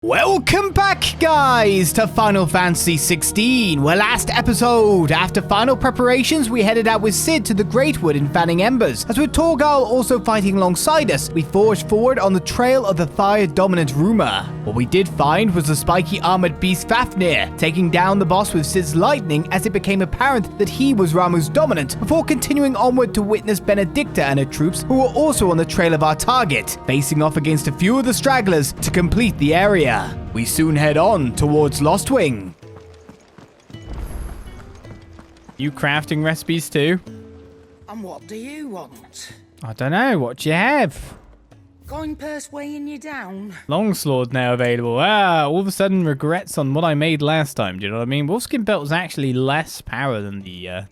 Welcome back, guys, to Final Fantasy XVI. Well, last episode, after final preparations, we headed out with Cid to the Great Wood in Fanning Embers. As with Torgal also fighting alongside us, we forged forward on the trail of the Fire-dominant Rumor. What we did find was the spiky armored beast Fafnir, taking down the boss with Cid's lightning as it became apparent that he was Ramuh's dominant, before continuing onward to witness Benedikta and her troops, who were also on the trail of our target, facing off against a few of the stragglers to complete the area. We soon head on towards Lostwing. You crafting recipes too? And what do you want? I don't know, what do you have? Coin purse weighing you down? Longsword now available. All of a sudden regrets on what I made last time, do you know what I mean? Wolfskin belt was actually less power than the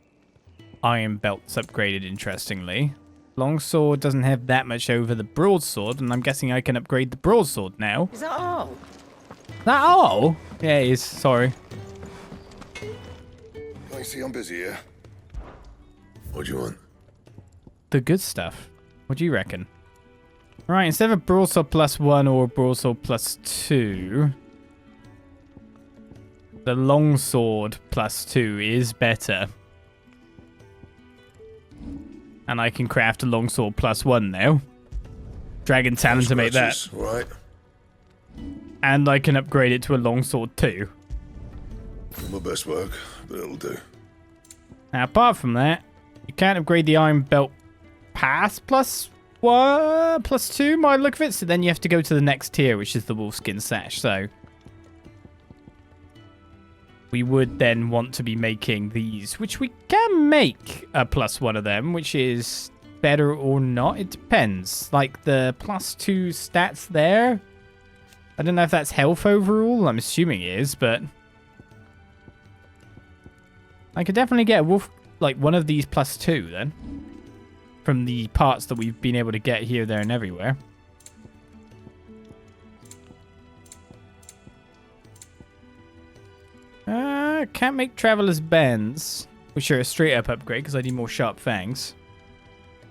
iron belts upgraded, interestingly. Longsword doesn't have that much over the broadsword, and I'm guessing I can upgrade the broadsword now. Is that all? That all? Yeah, it is. Sorry. I see I'm busy here. What do you want? The good stuff. What do you reckon? Right, instead of broadsword +1 or broadsword +2, the longsword +2 is better. And I can craft a longsword +1 now. Dragon talent to make that. Right. And I can upgrade it to a longsword too. Not my best work, but it'll do. Now, apart from that, you can't upgrade the iron belt past +1, +2, by the look of it. So then you have to go to the next tier, which is the wolfskin sash. So we would then want to be making these, which we can make a +1 of them, which is better or not. It depends. Like the +2 stats there. I don't know if that's health overall. I'm assuming it is, but I could definitely get a wolf, like one of these +2 then, from the parts that we've been able to get here, there, and everywhere. Can't make Traveler's Bends, which are a straight up upgrade because I need more sharp fangs.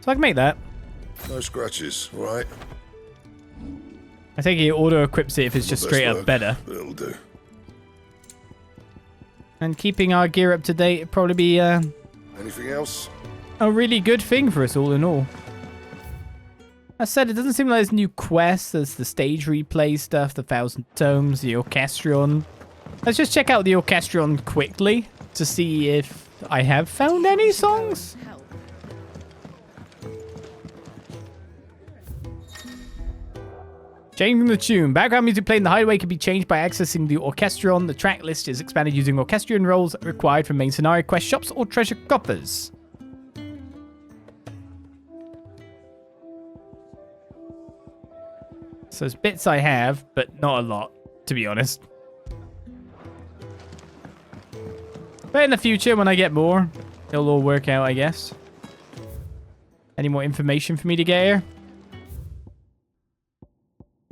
So I can make that. No scratches, right? I think it auto equips it if it's just straight up better. But it'll do. And keeping our gear up to date would probably be Anything else? a really good thing for us all in all. I said, it doesn't seem like there's new quests. There's the stage replay stuff, the 1,000 Tomes, the Orchestrion. Let's just check out the Orchestrion quickly to see if I have found any songs. Changing the tune. Background music played in the hideaway can be changed by accessing the Orchestrion. The track list is expanded using Orchestrion roles required from main scenario quest shops or treasure coffers. So there's bits I have, but not a lot, to be honest. But in the future, when I get more, it'll all work out, I guess. Any more information for me to get here?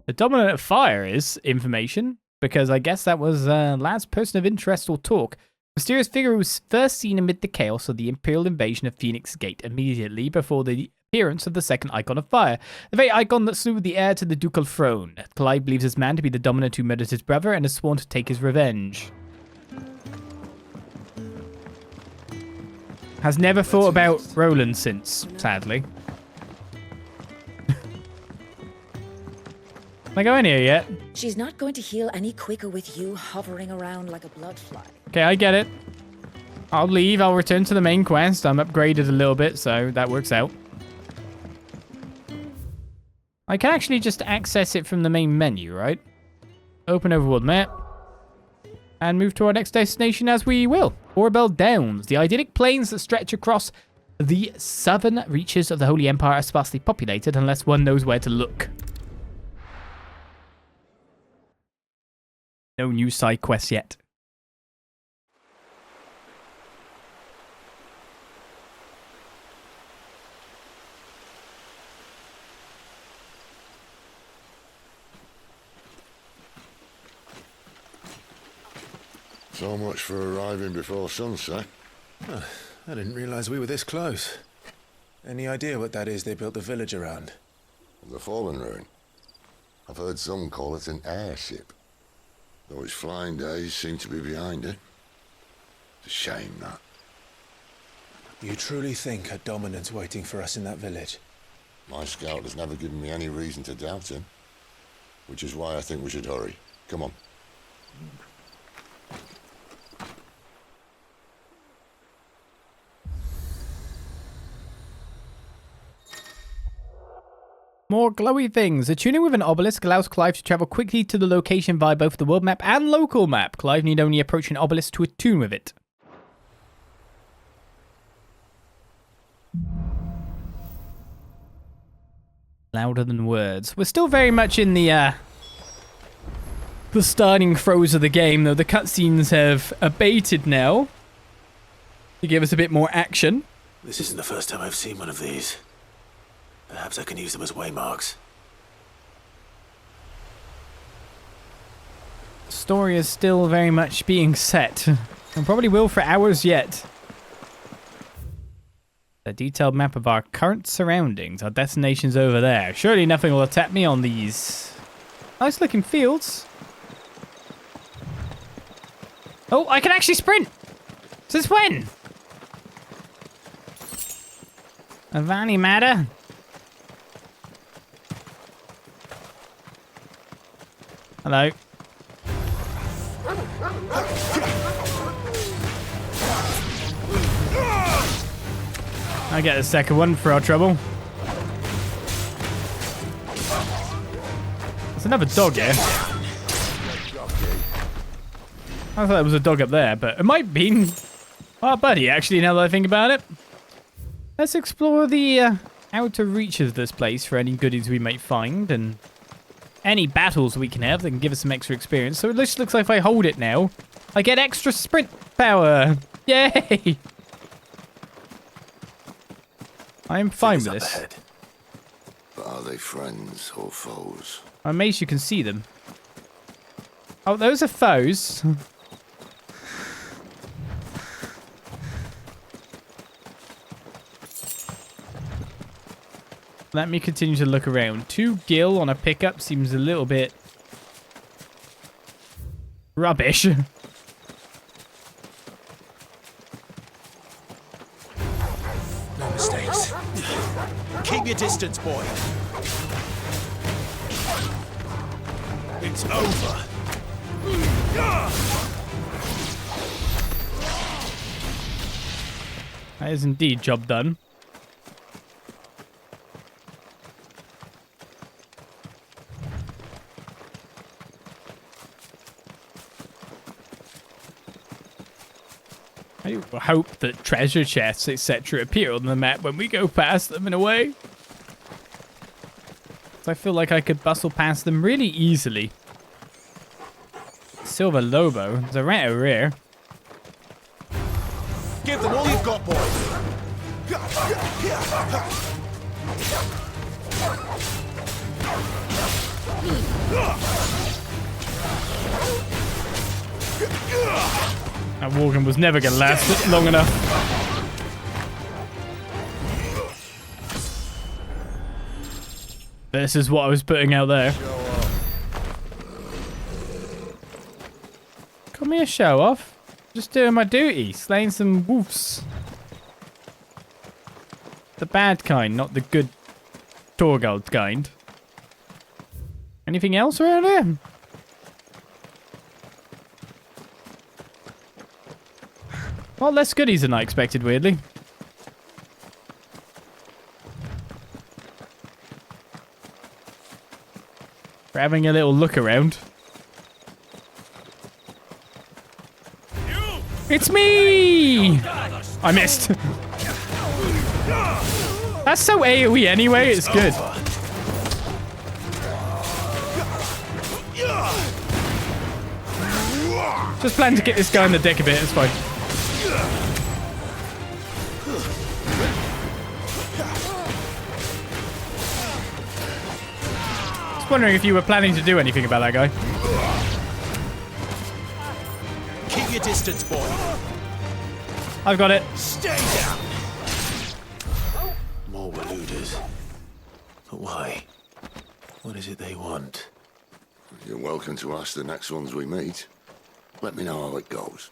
The dominant of fire is information, because I guess that was last person of interest or talk. Mysterious figure was first seen amid the chaos of the Imperial invasion of Phoenix Gate immediately before the appearance of the second icon of fire, the very icon that slew the heir to the ducal throne. Clive believes this man to be the dominant who murdered his brother and has sworn to take his revenge. Has never thought about Roland since, sadly. Am I going here yet? She's not going to heal any quicker with you hovering around like a bloodfly. Okay, I get it. I'll leave. I'll return to the main quest. I'm upgraded a little bit, so that works out. I can actually just access it from the main menu, right? Open overworld map. And move to our next destination as we will. Orabelle Downs. The idyllic plains that stretch across the southern reaches of the Holy Empire are sparsely populated unless one knows where to look. No new side quests yet. So much for arriving before sunset. Oh, I didn't realize we were this close. Any idea what that is they built the village around? The fallen ruin. I've heard some call it an airship. Though its flying days seem to be behind it. It's a shame, that. You truly think a dominant's waiting for us in that village? My scout has never given me any reason to doubt him. Which is why I think we should hurry. Come on. More glowy things. Attuning with an obelisk allows Clive to travel quickly to the location via both the world map and local map. Clive need only approach an obelisk to attune with it. Louder than words. We're still very much in the starting throes of the game, though the cutscenes have abated now to give us a bit more action. This isn't the first time I've seen one of these. Perhaps I can use them as waymarks. The story is still very much being set, and probably will for hours yet. A detailed map of our current surroundings. Our destination's over there. Surely nothing will attack me on these nice looking fields. Oh, I can actually sprint! Since when? Avani matter. Hello. I get the second one for our trouble. There's another dog here. I thought there was a dog up there, but it might be our buddy, actually, now that I think about it. Let's explore the outer reaches of this place for any goodies we might find, and any battles we can have that can give us some extra experience. So it just looks like if I hold it now, I get extra sprint power. Yay! I'm fine with this. Ahead. But are they friends or foes? I'm amazed you can see them. Oh, those are foes. Let me continue to look around. 2 gil on a pickup seems a little bit rubbish. No mistakes. Keep your distance, boy. It's over. That is indeed job done. I hope that treasure chests, etc. appear on the map when we go past them in a way. I feel like I could bustle past them really easily. Silver Lobo. There's a rat over here. Give them all you've got, boy. That Worgen was never going to last long enough. This is what I was putting out there. Call me a show off. Just doing my duty, slaying some wolves. The bad kind, not the good Torgold kind. Anything else around here? Well, less goodies than I expected, weirdly. We're having a little look around. It's me! I missed. That's so AoE anyway, it's good. Just plan to get this guy in the deck a bit, it's fine. Just wondering if you were planning to do anything about that guy. Keep your distance, boy. I've got it. Stay down. More Waluders. But why? What is it they want? You're welcome to ask the next ones we meet. Let me know how it goes.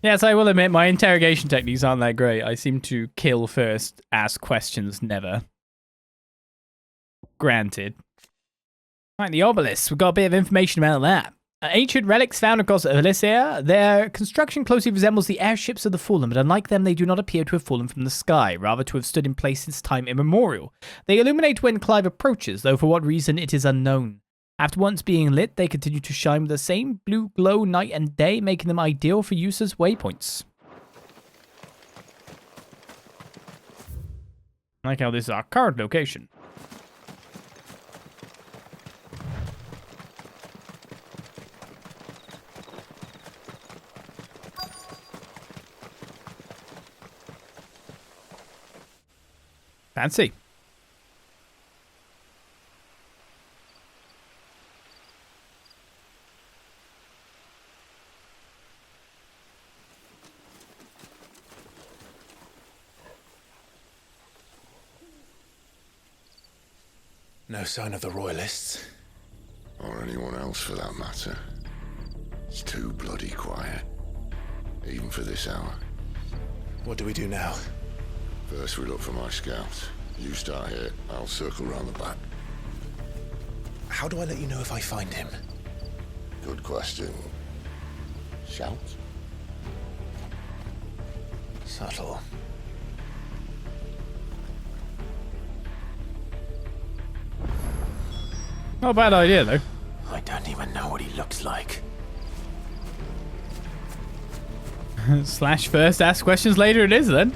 Yes, I will admit my interrogation techniques aren't that great. I seem to kill first, ask questions never. Granted. Right, the obelisks. We've got a bit of information about that. Ancient relics found across Valisthea. Their construction closely resembles the airships of the fallen, but unlike them, they do not appear to have fallen from the sky, rather to have stood in place since time immemorial. They illuminate when Clive approaches, though for what reason it is unknown. After once being lit, they continue to shine with the same blue glow night and day, making them ideal for use as waypoints. I like how this is our current location. Fancy. No sign of the royalists. Or anyone else for that matter. It's too bloody quiet. Even for this hour. What do we do now? First we look for my scouts. You start here, I'll circle round the back. How do I let you know if I find him? Good question. Shout? Subtle. Not a bad idea, though. I don't even know what he looks like. Slash first, ask questions later it is, then.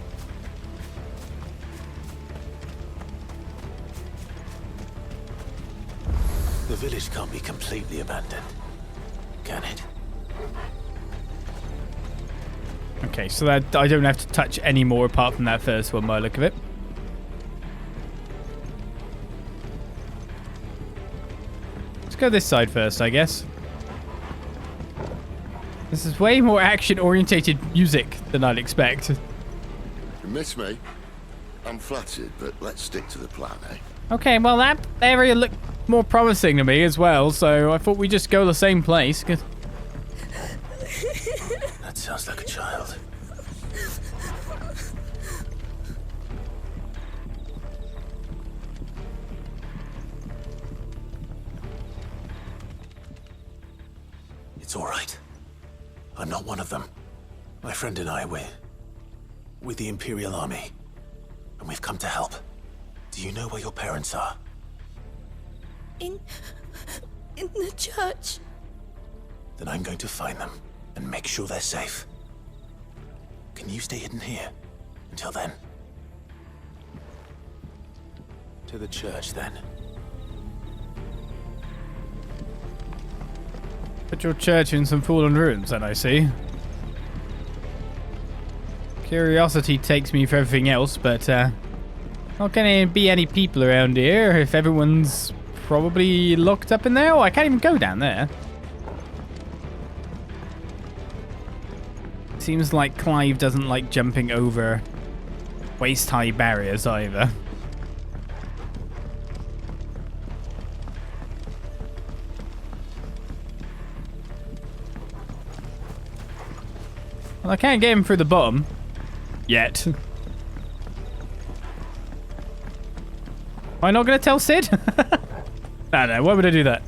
The village can't be completely abandoned, can it? Okay, so that I don't have to touch any more apart from that first one by the look of it. Let's go this side first, I guess. This is way more action-orientated music than I'd expect. You miss me? I'm flattered, but let's stick to the plan, eh? Okay, well, that area looked more promising to me as well, so I thought we'd just go the same place. That sounds like a child. It's all right. I'm not one of them. My friend and I, we're with the Imperial Army, and we've come to help. Do you know where your parents are? In the church. Then I'm going to find them and make sure they're safe. Can you stay hidden here until then? To the church, then. Put your church in some fallen ruins, then I see. Curiosity takes me for everything else, but not gonna be any people around here if everyone's probably locked up in there. Oh, I can't even go down there. Seems like Clive doesn't like jumping over waist-high barriers either. Well, I can't get him through the bottom. Yet. Am I not going to tell Sid? No, why would I do that?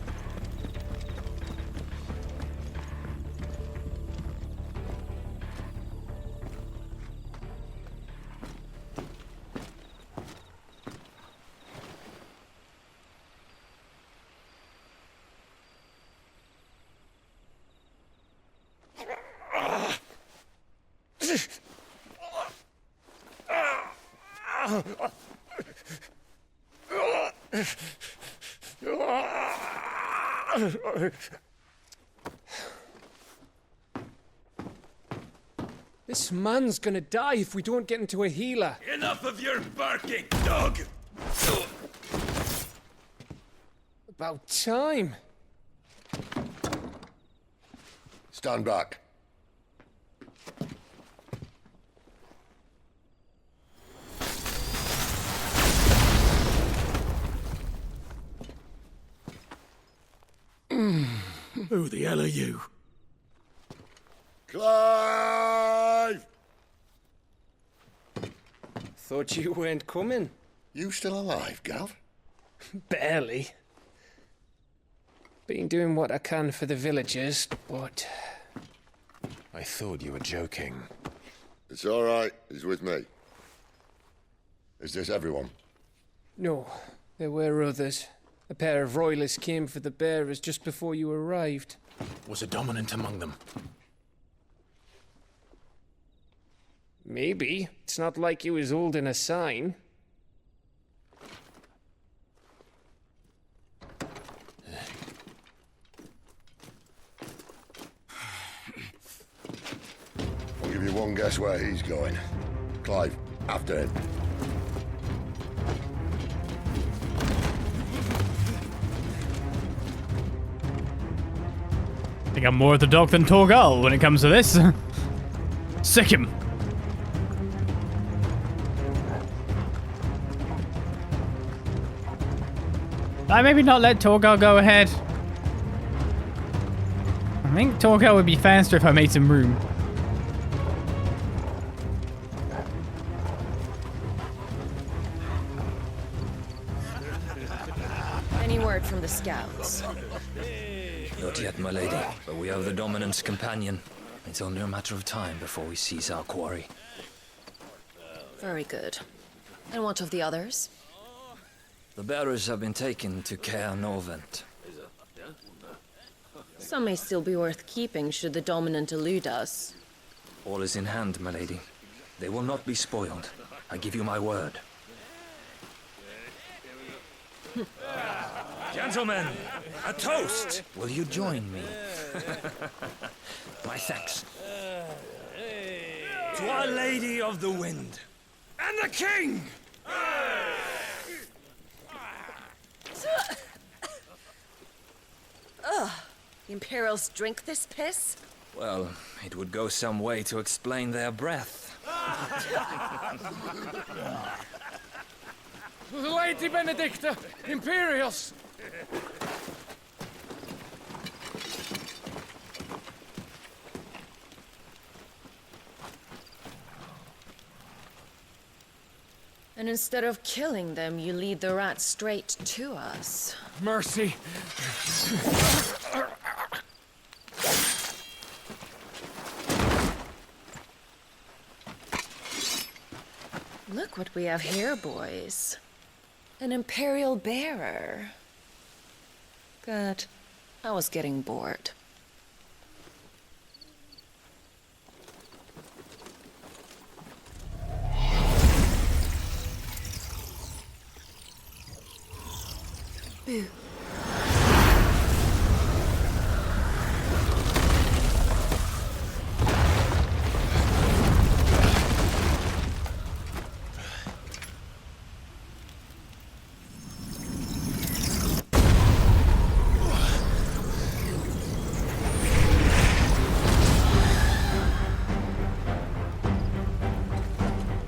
This man's gonna die if we don't get into a healer. Enough of your barking, dog! About time. Stand back. Who the hell are you? Clive! Thought you weren't coming. You still alive, Gav? Barely. Been doing what I can for the villagers, but... I thought you were joking. It's all right. He's with me. Is this everyone? No, there were others. A pair of royalists came for the bearers just before you arrived. Was a dominant among them? Maybe. It's not like he was holding a sign. I'll give you one guess where he's going. Clive, after him. I think I'm more of the dog than Torgal when it comes to this. Sick him. I maybe not let Torgal go ahead. I think Torgal would be faster if I made some room. Any word from the scouts? Not yet, my lady, but we have the dominant's companion. It's only a matter of time before we seize our quarry. Very good. And what of the others? The bearers have been taken to Caer Norvent. Some may still be worth keeping should the dominant elude us. All is in hand, my lady. They will not be spoiled. I give you my word. Gentlemen, a toast! Will you join me? My thanks. To Our Lady of the Wind. And the King! Ugh. The Imperials drink this piss? Well, it would go some way to explain their breath. Lady Benedikta! Imperials! And instead of killing them, you lead the rats straight to us. Mercy! Look what we have here, boys. An Imperial bearer. Good. I was getting bored. Boo.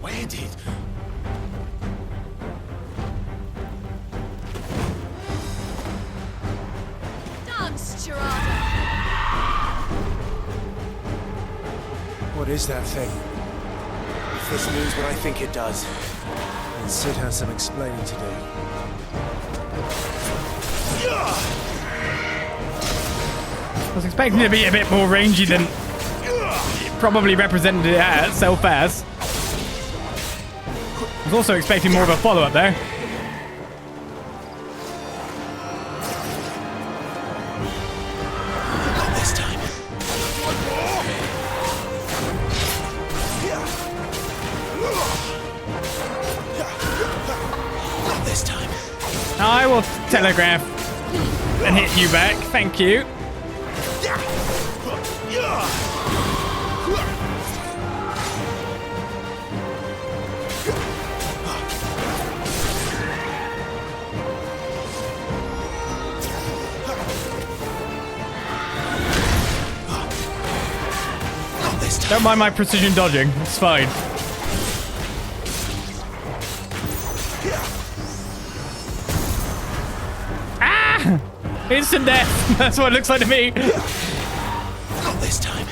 Where did? Dance, Chirada! What is that thing? If this means what I think it does, then Sid has some explaining to do. I was expecting it to be a bit more rangy than it probably represented it itself as. I was also expecting more of a follow-up there. Not this time. Not this time. I will telegraph and hit you back. Thank you. Don't mind my precision dodging. It's fine. Ah! Instant death. That's what it looks like to me. Not this time.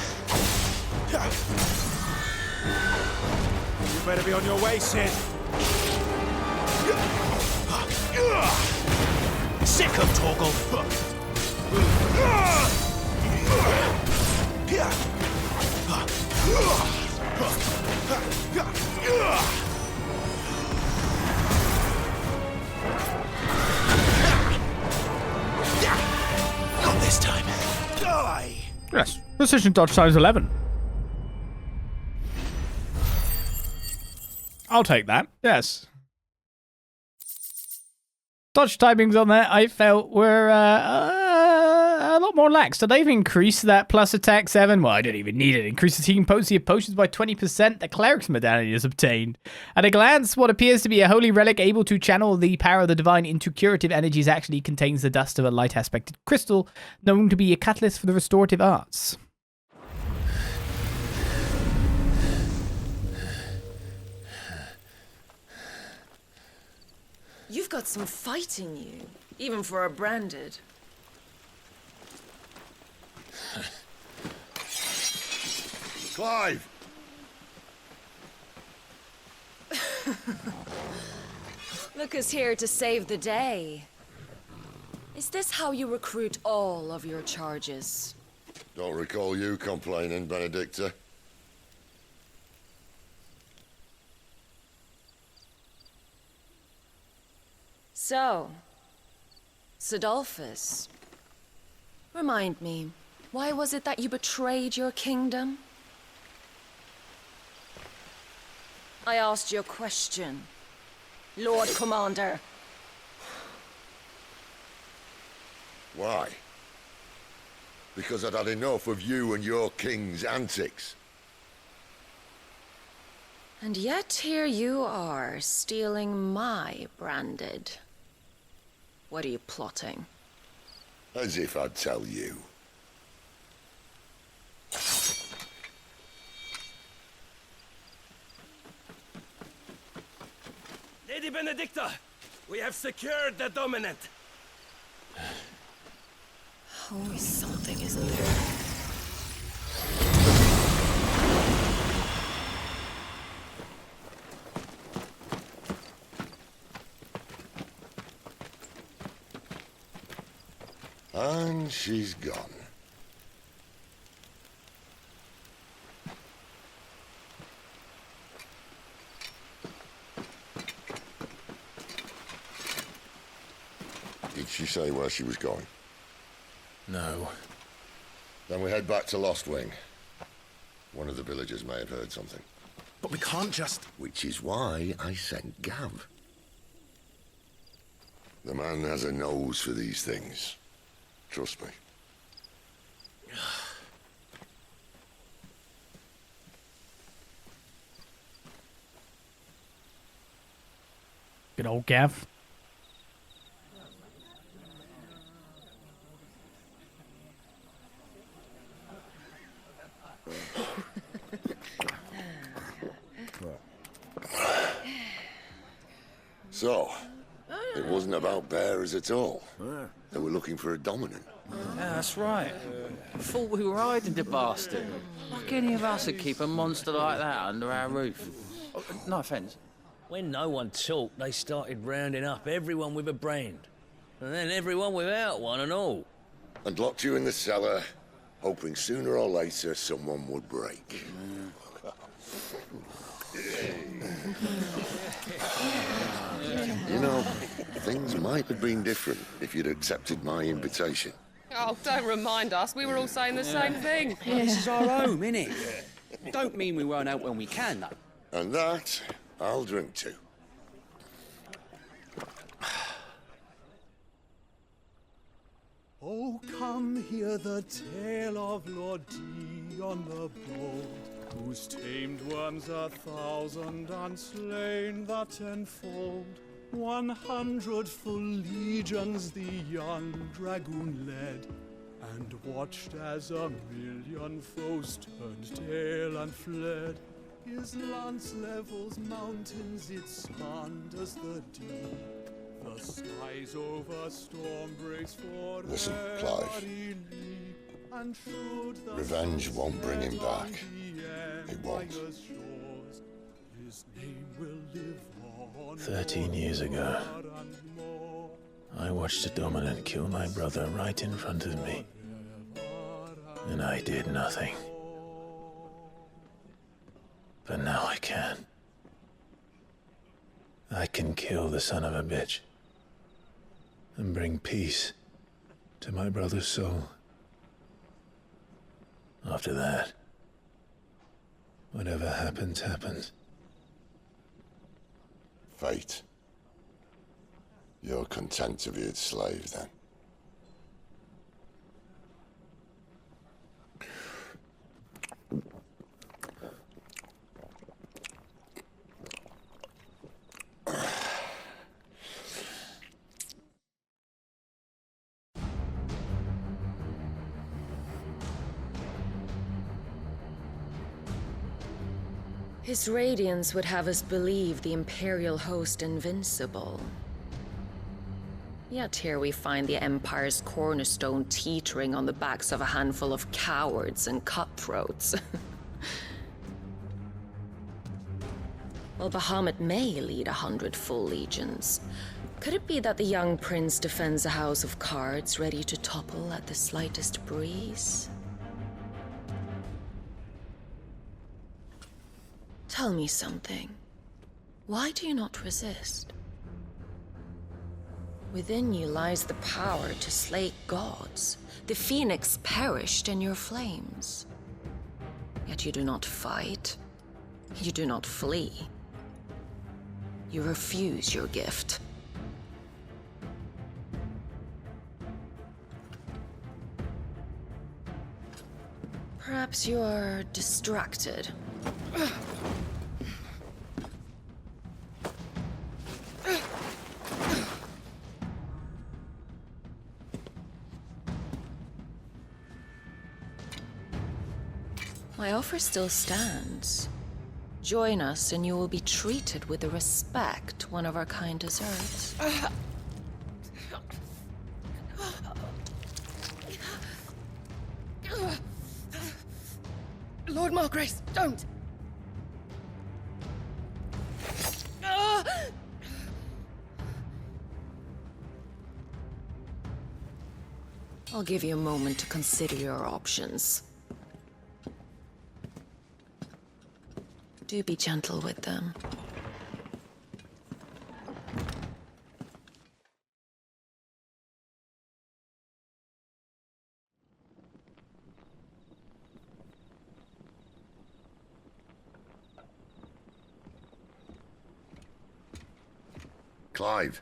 You better be on your way, Sid. Sick of Torgal. Not this time. Die! Yes. Precision dodge times 11. I'll take that. Yes. Dodge timings on there, I felt, were a lot more lax. Did I even increase that plus attack 7? Well, I don't even need it. Increase the healing potency of potions by 20%. The cleric's medallion is obtained. At a glance, what appears to be a holy relic able to channel the power of the divine into curative energies actually contains the dust of a light aspected crystal, known to be a catalyst for the restorative arts. You've got some fight in you, even for a branded. Clive! Look who's here to save the day. Is this how you recruit all of your charges? Don't recall you complaining, Benedikta. So, Sidolphus, remind me, why was it that you betrayed your kingdom? I asked you a question, Lord Commander. Why? Because I'd had enough of you and your king's antics. And yet here you are, stealing my branded. What are you plotting? As if I'd tell you. Lady Benedikta, we have secured the dominant. Always something, isn't there? And she's gone. Did she say where she was going? No. Then we head back to Lostwing. One of the villagers may have heard something. But we can't just... Which is why I sent Gav. The man has a nose for these things. Trust me. Good old Gav. So, it wasn't about bearers at all. They were looking for a dominant. Yeah, that's right. Thought we were hiding the bastard. Like any of us would keep a monster like that under our roof. Oh, no offence. When no one talked, they started rounding up everyone with a brand. And then everyone without one and all. And locked you in the cellar, hoping sooner or later someone would break. You know, things might have been different if you'd accepted my invitation. Oh, don't remind us. We were all saying the same thing. This is our home, innit? Don't mean we won't out when we can, though. And that, I'll drink to. Oh, come hear the tale of Lord Dion the Bold, whose tamed worms 1,000 and slain the tenfold. 100 full legions the young dragoon led, and watched as 1,000,000 foes turned tail and fled. His lance levels mountains, it spanned as the deep. The skies over storm breaks for Listen, Clive. Revenge won't bring him back. It won't. 13 years ago, I watched a dominant kill my brother right in front of me. And I did nothing. But now I can. I can kill the son of a bitch. And bring peace to my brother's soul. After that, whatever happens, happens. Fate. You're content to be its slave, then? His radiance would have us believe the Imperial host invincible. Yet here we find the Empire's cornerstone teetering on the backs of a handful of cowards and cutthroats. While Bahamut may lead 100 full legions, could it be that the young prince defends a house of cards ready to topple at the slightest breeze? Tell me something. Why do you not resist? Within you lies the power to slay gods. The phoenix perished in your flames. Yet you do not fight. You do not flee. You refuse your gift. Perhaps you are distracted. My offer still stands. Join us and you will be treated with the respect one of our kind deserves. Lord Margrace, don't! I'll give you a moment to consider your options. Do be gentle with them. Clive.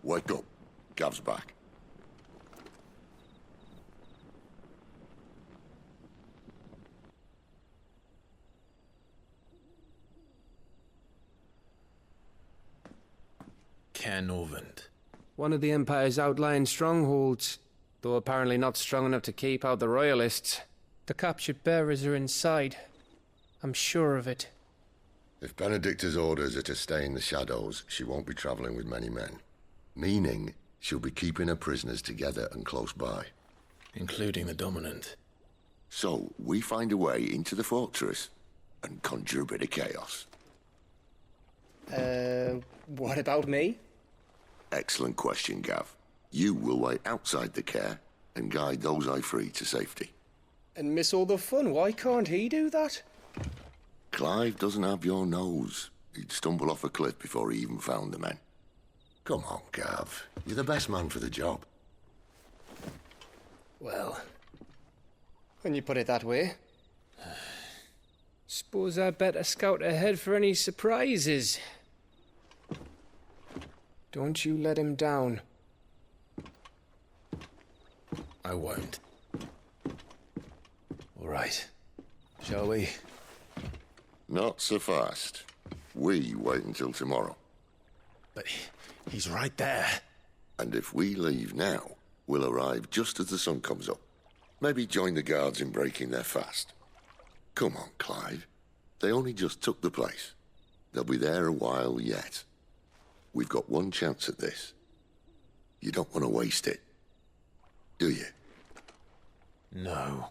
Wake up. Gav's back. Canovant. One of the Empire's outlying strongholds, though apparently not strong enough to keep out the Royalists. The captured bearers are inside. I'm sure of it. If Benedicta's orders are to stay in the shadows, she won't be traveling with many men. Meaning, she'll be keeping her prisoners together and close by. Including the Dominant. So, we find a way into the fortress and conjure a bit of chaos. What about me? Excellent question, Gav. You will wait outside the care and guide those I free to safety. And miss all the fun. Why can't he do that? Clive doesn't have your nose. He'd stumble off a cliff before he even found the men. Come on, Gav. You're the best man for the job. Well, when you put it that way. Suppose I better scout ahead for any surprises. Don't you let him down. I won't. All right. Shall we? Not so fast. We wait until tomorrow. But he's right there. And if we leave now, we'll arrive just as the sun comes up. Maybe join the guards in breaking their fast. Come on, Clive. They only just took the place. They'll be there a while yet. We've got one chance at this. You don't want to waste it, do you? No.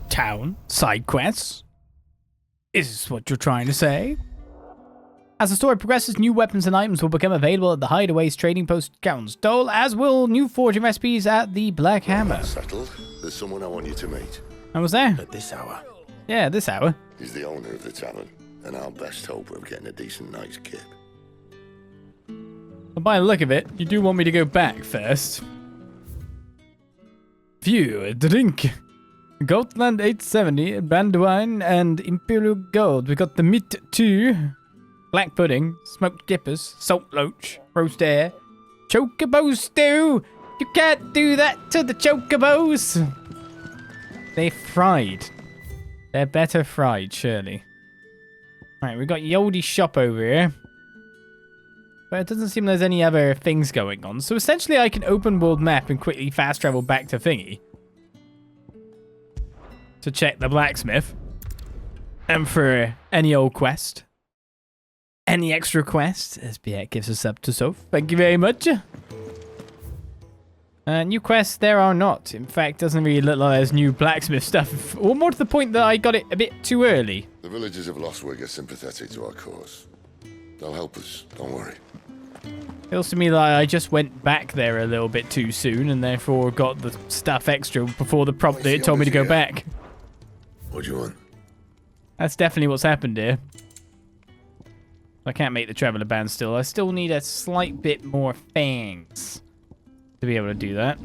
Town side quests? Is this what you're trying to say? As the story progresses, new weapons and items will become available at the Hideaway's trading post Count's-Dole, as will new forging recipes at the Black Hammer. Settled. There's someone I want you to meet. I was there. At this hour? Yeah, this hour. He's the owner of the tavern, and our best hope of getting a decent night's kip. But by the look of it, you do want me to go back first. View, a drink. Goatland 870, Brandywine, and Imperial Gold. We got the meat too. Black pudding, smoked dippers, salt loach, roast hare, chocobo stew. You can't do that to the chocobos. They're fried. They're better fried, surely. Right, we got Yodi's shop over here. But it doesn't seem there's any other things going on. So essentially I can open world map and quickly fast travel back to Thingy. To check the blacksmith. And for any old quest. Any extra quest, as Biet gives us up to Soph. Thank you very much. New quests there are not. In fact, doesn't really look like there's new blacksmith stuff. Or more to the point that I got it a bit too early. The villagers of Lostwing are sympathetic to our cause. They'll help us, don't worry. Feels to me like I just went back there a little bit too soon and therefore got the stuff extra before the prompt that it told me to go back. What do you want? That's definitely what's happened here. I can't make the Traveller Band still. I still need a slight bit more fangs to be able to do that.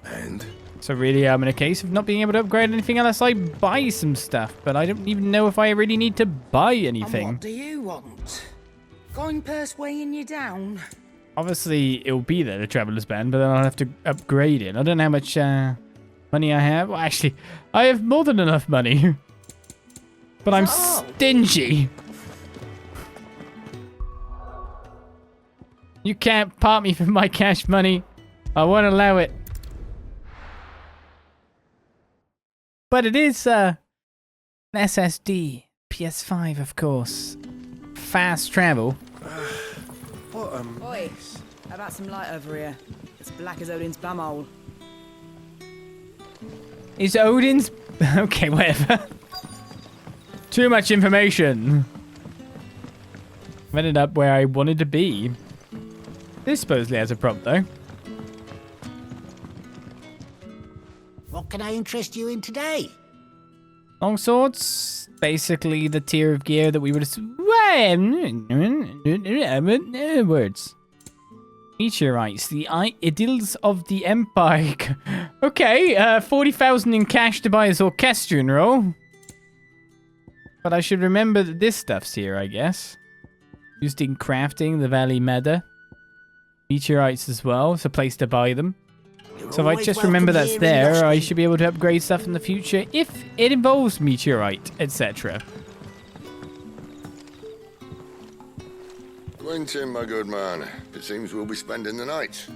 And? So really I'm in a case of not being able to upgrade anything unless I buy some stuff. But I don't even know if I really need to buy anything. And what do you want? Going purse weighing you down? Obviously it'll be there, the Traveller's Band, but then I'll have to upgrade it. I don't know how much money I have. Well, actually, I have more than enough money. But I'm stingy. You can't part me from my cash money. I won't allow it. But it is an SSD. PS5, of course. Fast travel. Oi, how about some light over here? It's black as Odin's bumhole. Is Odin's... Okay, whatever. Too much information. I've ended up where I wanted to be. This supposedly has a prop, though. What can I interest you in today? Longswords, basically the tier of gear that we would words. Meteorites, the idylls of the Empire. Okay, 40,000 in cash to buy his orchestrion roll. But I should remember that this stuff's here, I guess. Used in crafting, the Valley Meadow. Meteorites as well, it's a place to buy them. So if I just remember that's there, I should be able to upgrade stuff in the future if it involves meteorite, etc. Quentin, my good man. It seems we'll be spending the night.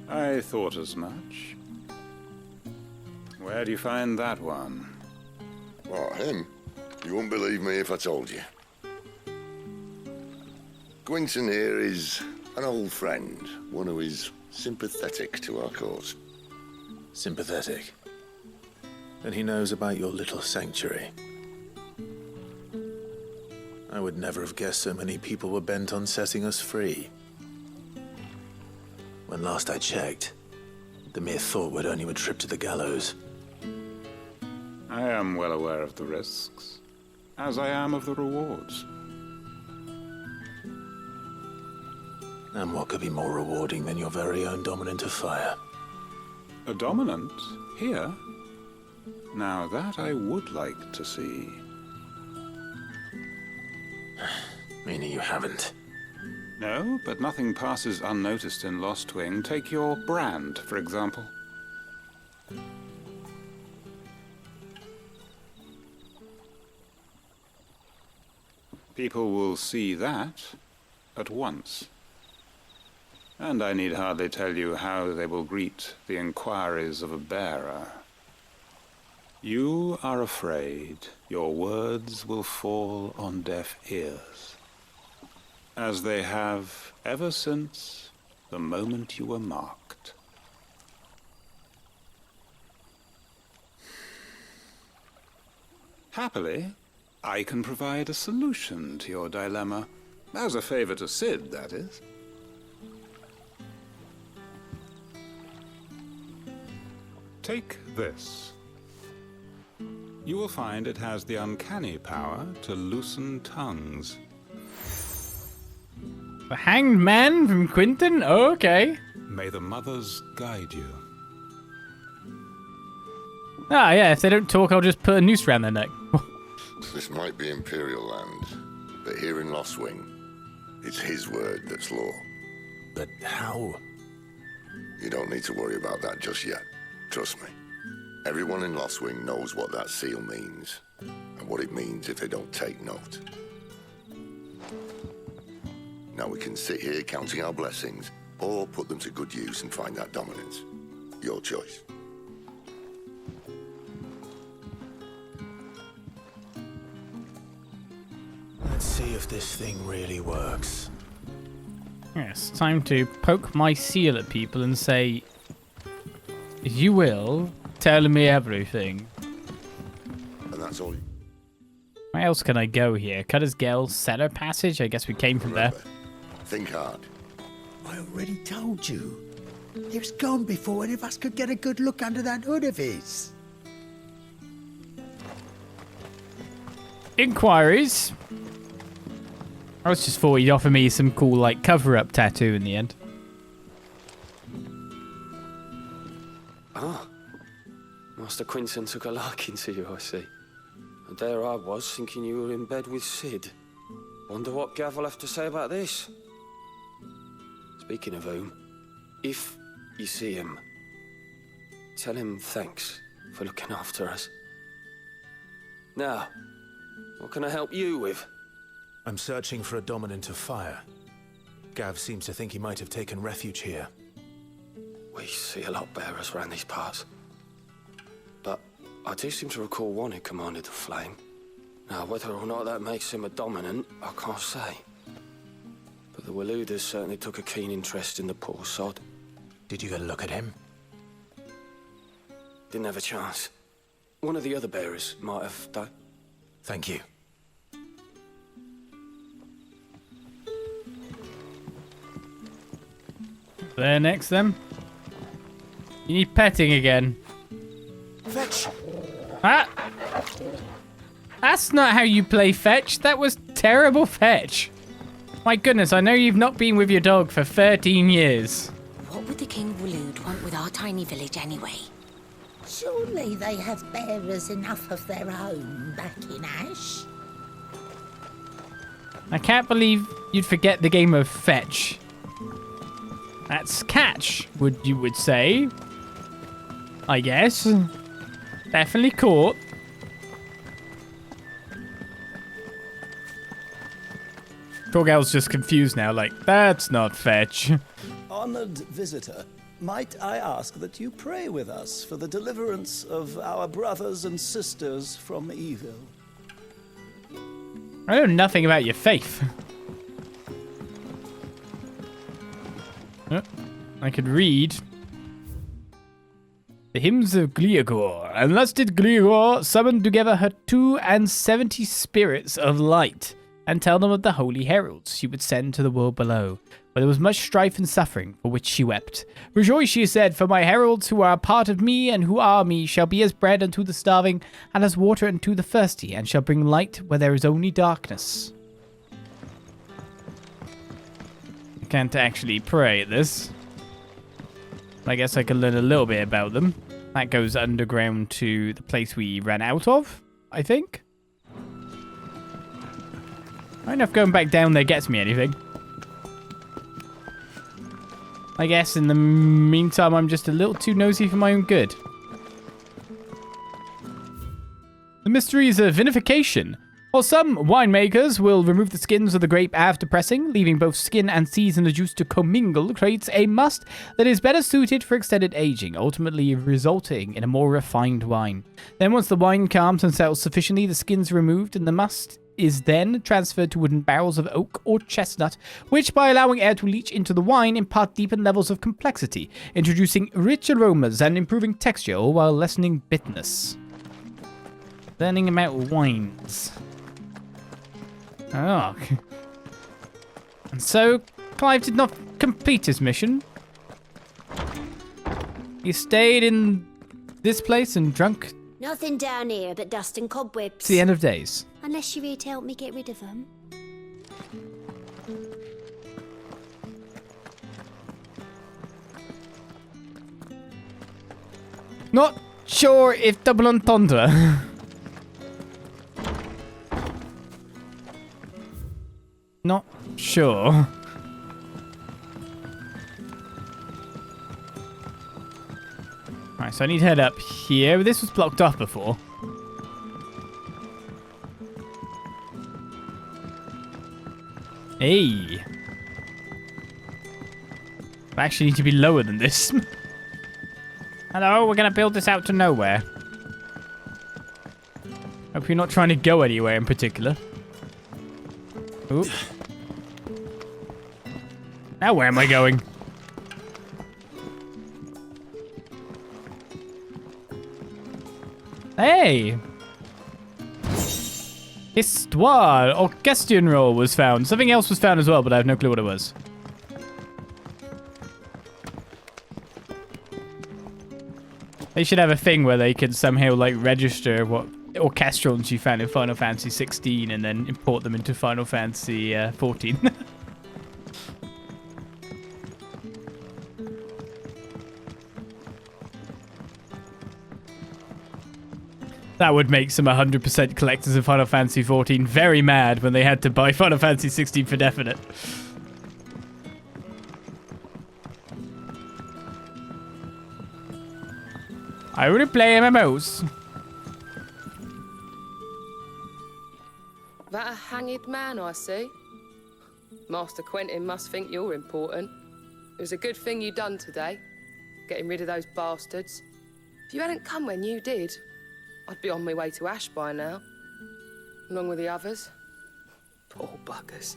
I thought as much. Where do you find that one? What, him? You wouldn't believe me if I told you. Quentin here is an old friend, one who is sympathetic to our cause. Sympathetic? And he knows about your little sanctuary. I would never have guessed so many people were bent on setting us free. When last I checked, the mere thought would earn you a trip to the gallows. I am well aware of the risks, as I am of the rewards. And what could be more rewarding than your very own dominant of fire? A dominant? Here? Now that I would like to see. Meaning you haven't? No, but nothing passes unnoticed in Lostwing. Take your brand, for example. People will see that at once. And I need hardly tell you how they will greet the inquiries of a bearer. You are afraid your words will fall on deaf ears, as they have ever since the moment you were marked. Happily, I can provide a solution to your dilemma. As a favor to Cid, that is. Take this. You will find it has the uncanny power to loosen tongues. The Hanged Man from Quinton? Oh, okay. May the mothers guide you. Ah, yeah, if they don't talk, I'll just put a noose around their neck. This might be Imperial land, but here in Lostwing, it's his word that's law. But how? You don't need to worry about that just yet. Trust me. Everyone in Lostwing knows what that seal means, and what it means if they don't take note. Now we can sit here counting our blessings, or put them to good use and find that dominance. Your choice. Let's see if this thing really works. Yes, time to poke my seal at people and say, you will tell me everything. And that's all. Where else can I go here? Cutter's Gel, Cellar Passage? I guess we came from there. Think hard. I already told you. He was gone before any of us could get a good look under that hood of his. Inquiries. I was just thought he'd offer me some cool, like, cover-up tattoo in the end. Ah. Master Quinton took a liking to you, I see. And there I was, thinking you were in bed with Cid. Wonder what Gav will have to say about this. Speaking of whom, if you see him, tell him thanks for looking after us. Now, what can I help you with? I'm searching for a dominant of fire. Gav seems to think he might have taken refuge here. We see a lot bearers around these parts. But I do seem to recall one who commanded the flame. Now, whether or not that makes him a dominant, I can't say. But the Waluders certainly took a keen interest in the poor sod. Did you get a look at him? Didn't have a chance. One of the other bearers might have done. Thank you. There next, then. You need petting again. Fetch! Ah! That's not how you play fetch. That was terrible fetch. My goodness, I know you've not been with your dog for 13 years. What would the King Walud want with our tiny village anyway? Surely they have bearers enough of their own back in Ash. I can't believe you'd forget the game of fetch. That's catch, you would say. I guess. Definitely caught. Torgal's just confused now, like, that's not fetch. Honored visitor, might I ask that you pray with us for the deliverance of our brothers and sisters from evil? I know nothing about your faith. I could read. The hymns of Gliagor. And thus did Gliagor summon together her 72 spirits of light, and tell them of the holy heralds she would send to the world below, where there was much strife and suffering, for which she wept. Rejoice, she said, for my heralds who are a part of me and who are me shall be as bread unto the starving, and as water unto the thirsty, and shall bring light where there is only darkness. I can't actually pray at this. I guess I can learn a little bit about them. That goes underground to the place we ran out of, I think. I don't know if going back down there gets me anything. I guess in the meantime, I'm just a little too nosy for my own good. The mysteries of vinification. Or some winemakers will remove the skins of the grape after pressing, leaving both skin and seeds in the juice to commingle, creates a must that is better suited for extended aging, ultimately resulting in a more refined wine. Then once the wine calms and settles sufficiently, the skins are removed and the must is then transferred to wooden barrels of oak or chestnut, which by allowing air to leach into the wine impart deepened levels of complexity, introducing rich aromas and improving texture, all while lessening bitterness. Learning about wines. Oh. And so, Clive did not complete his mission. He stayed in this place and drunk. Nothing down here but dust and cobwebs. It's the end of days. Unless you're here to help me get rid of them. Not sure if double entendre. Not sure. Alright, so I need to head up here. This was blocked off before. Hey. I actually need to be lower than this. Hello, we're gonna build this out to nowhere. Hope you're not trying to go anywhere in particular. Oop. Now where am I going? Hey! Histoire or question roll was found. Something else was found as well, but I have no clue what it was. They should have a thing where they can somehow like register what orchestrons you found in Final Fantasy XVI and then import them into Final Fantasy XIV. That would make some 100% collectors of Final Fantasy XIV very mad when they had to buy Final Fantasy XVI for definite. I only play MMOs. That a hanged man, I see. Master Quentin must think you're important. It was a good thing you done today, getting rid of those bastards. If you hadn't come when you did, I'd be on my way to Ash by now, along with the others. Poor buggers.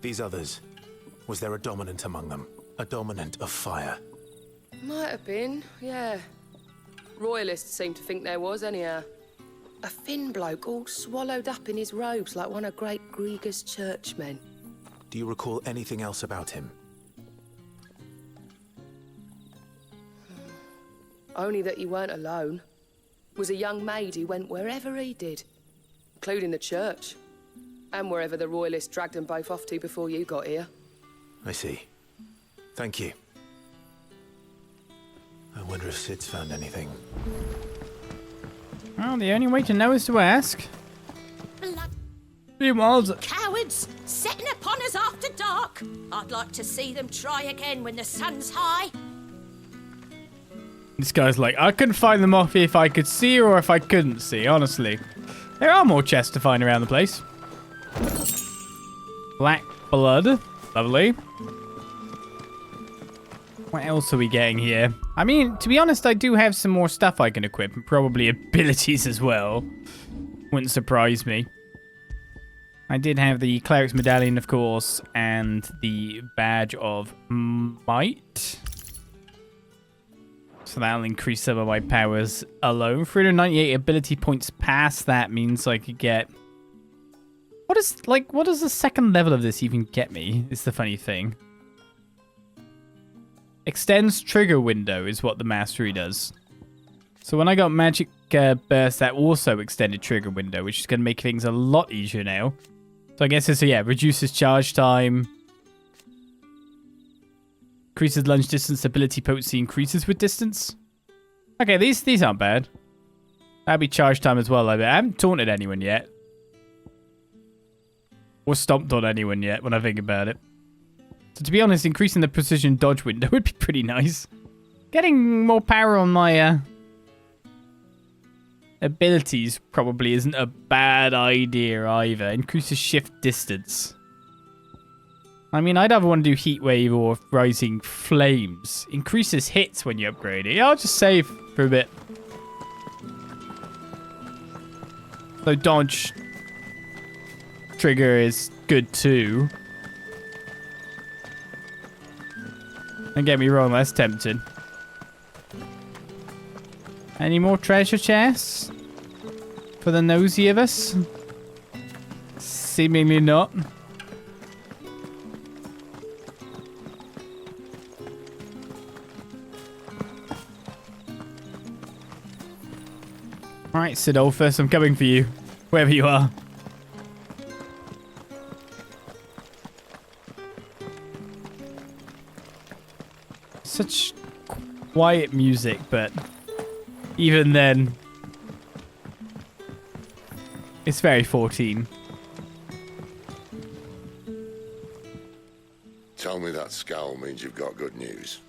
These others, was there a dominant among them? A dominant of fire? Might have been, yeah. Royalists seem to think there was, anyhow. A thin bloke all swallowed up in his robes like one of Great Grieger's churchmen. Do you recall anything else about him? Only that he weren't alone. Was a young maid who went wherever he did, including the church, and wherever the Royalists dragged them both off to before you got here. I see. Thank you. I wonder if Sid's found anything. Well, the only way to know is to ask. Cowards! Setting upon us after dark! I'd like to see them try again when the sun's high. This guy's like, I couldn't find them off if I could see or if I couldn't see, honestly. There are more chests to find around the place. Black blood. Lovely. What else are we getting here? I mean, to be honest, I do have some more stuff I can equip, and probably abilities as well. Wouldn't surprise me. I did have the Cleric's Medallion, of course, and the Badge of Might. So that'll increase some of my powers alone. 398 ability points past that means I could get... what does the second level of this even get me? Is the funny thing. Extends trigger window is what the mastery does. So when I got magic burst, that also extended trigger window, which is going to make things a lot easier now. So I guess it's, yeah, reduces charge time. Increases lunge distance, ability potency increases with distance. Okay, these aren't bad. That'll be charge time as well, I bet. I haven't taunted anyone yet. Or stomped on anyone yet when I think about it. So to be honest, increasing the precision dodge window would be pretty nice. Getting more power on my abilities probably isn't a bad idea either. Increases shift distance. I mean, I'd either want to do Heat Wave or Rising Flames. Increases hits when you upgrade it. Yeah, I'll just save for a bit. So dodge trigger is good too. Don't get me wrong, that's tempting. Any more treasure chests? For the nosy of us? Seemingly not. Alright, Sidolphus, I'm coming for you. Wherever you are. Such quiet music, but even then, it's very 14. Tell me that scowl means you've got good news.